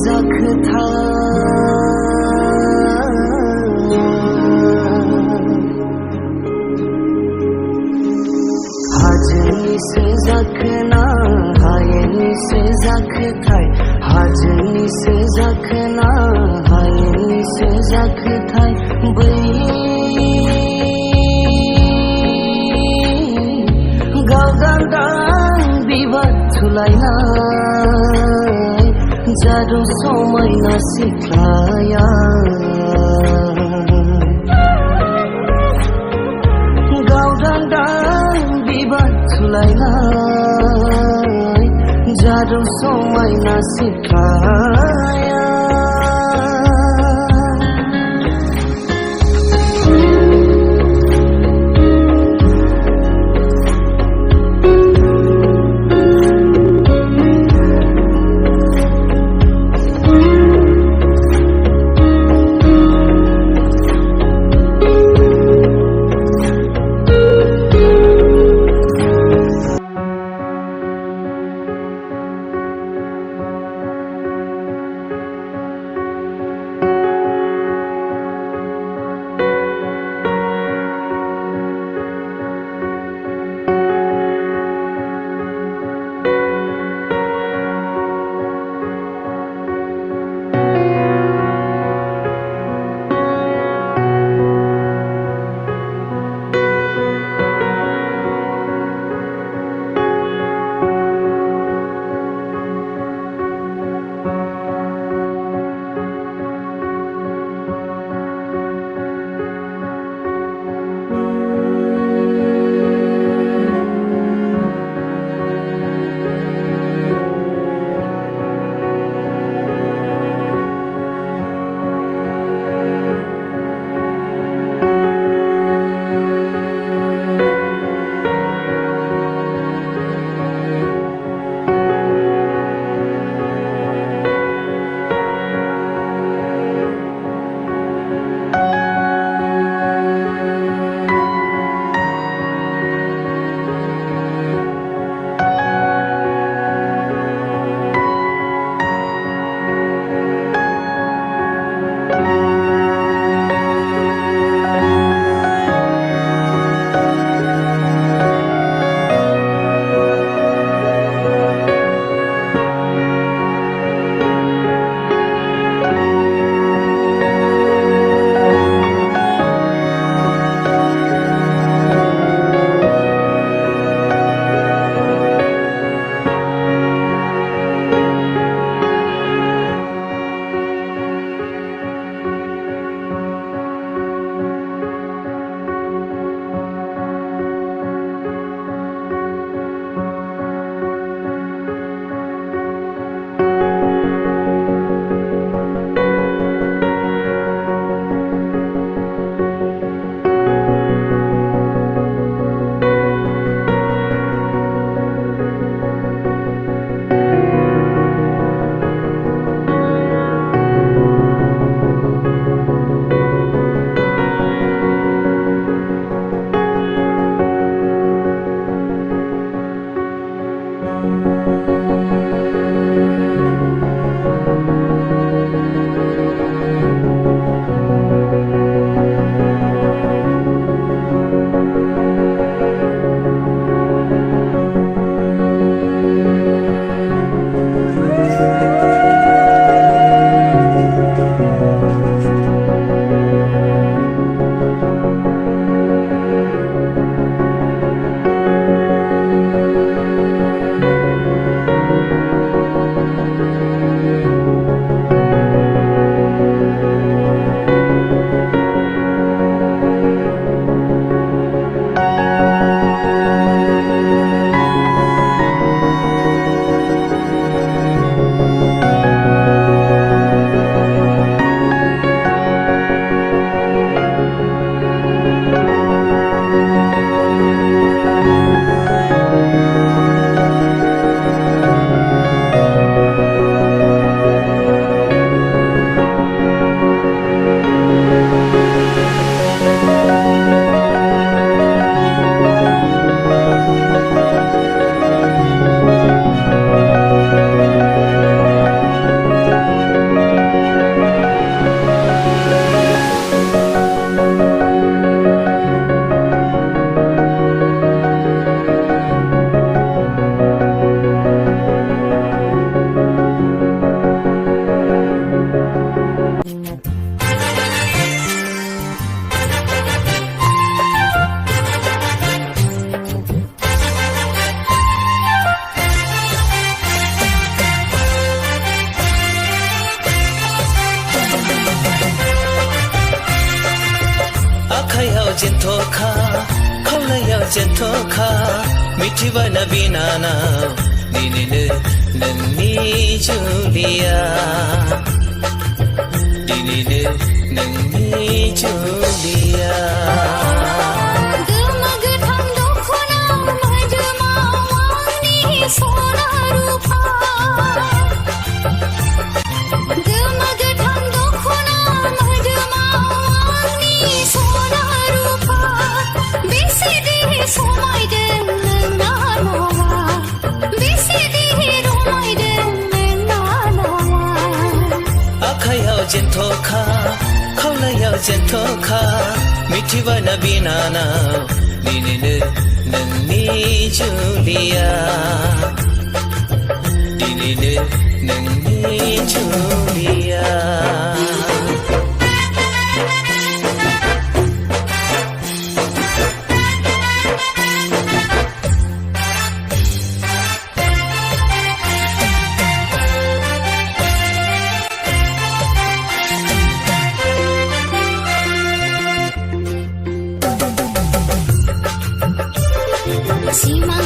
zakta hajni se zakna hayeni se zakthai hajni se zakna hayeni se zakthai bai gaudandang bibat thulaina jadu somai na siklaya gaudandang bibat thulaina jadu somai na siklaya jintoka Kaulaya jintoka Mitiba nabinana Dininu nani Julia Dininu nani Julia Sona rupa Gumagatham dokhona madmawani sona rupa Bisidi somaiden nanawa Bisidi romaiden nanawa Akhayaw jintoka Kaulayaw jintoka Mitiba nabinana Dininu nani Julia Dininu nani Julia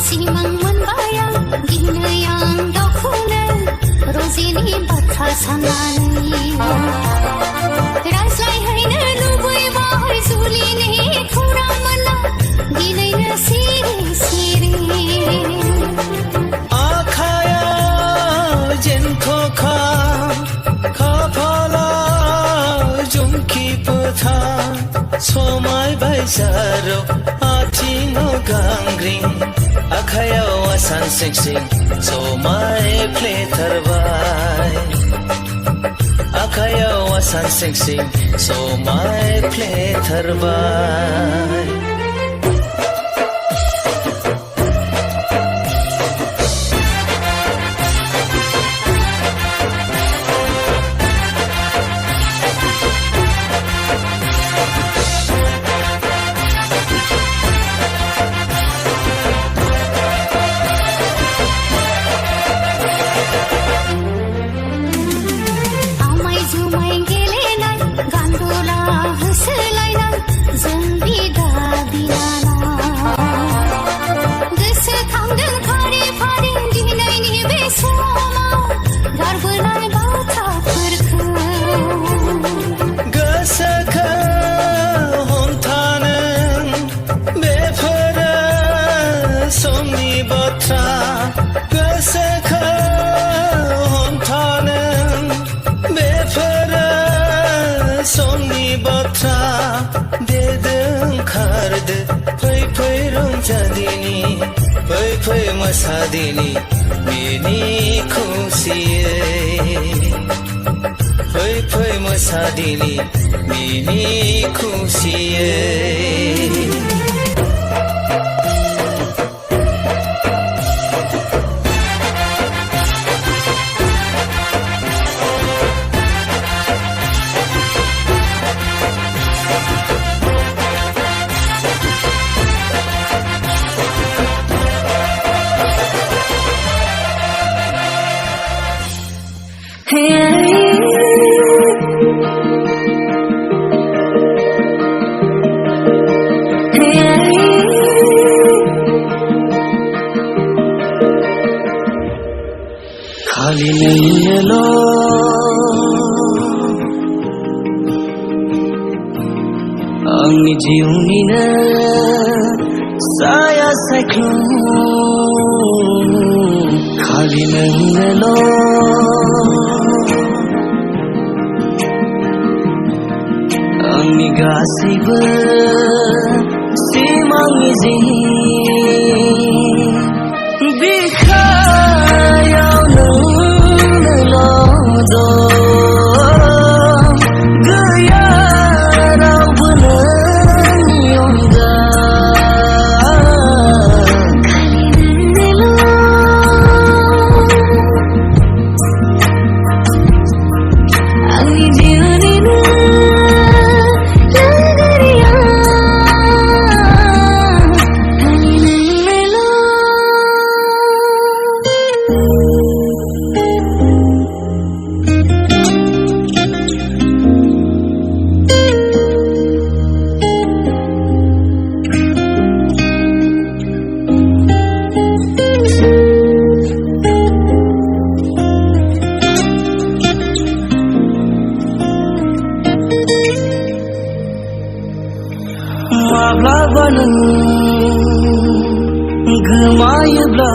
Simang membayang ginayang dokune Rosini batha sanani Raslai haina lubui bahai suline khura mana ginayna siri siri Akhaya jenthoka Kapala jumki patha Somai baisaro Atino gangring Akhaya wasan sing sing Somai play tharbai Akhaya wasan sing sing Somai play tharbai Phai masadini mini khusiye Phai masadini mini khusiye Khali nahi lo Angni jiuni na saya cyclone Khali nahi lo Angni gasiba simang izi Bikhayaw do gaya rabbana yonga ani jiunina lagariya ani नों गोमायोब्ला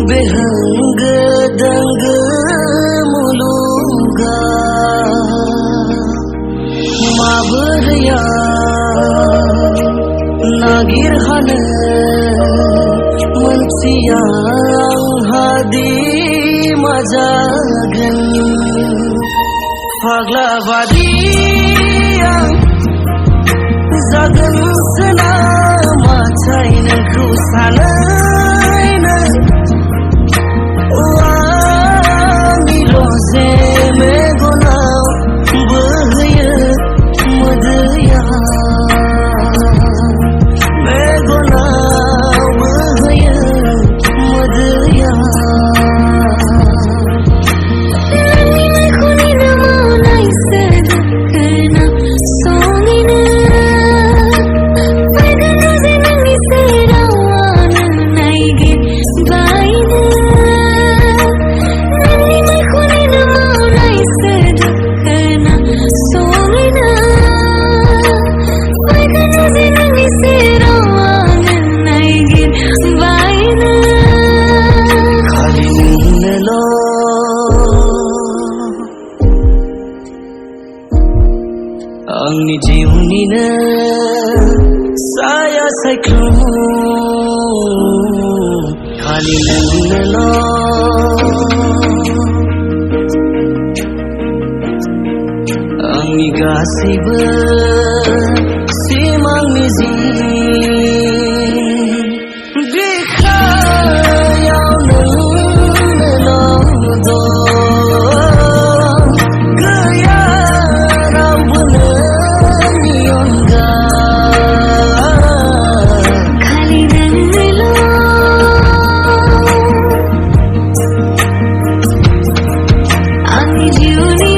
बे होंगो दोंगो मुलुगा माबोरैया नागिरहानो मोनथिया आंहादि मा जागोन फाग्ला बादि आं जागोनसो नामाथाय नोंखौ सानैनो आंनिल' जे मेगनाव बोहैयो मोदैया मेगनाव बोहैयो मोदैया आंनि जिउनिनो साया सायख्लुम खालि नोंनोल' आंनि गासैबो सिमां मिजिं बिखायाव नोंनोल' दं You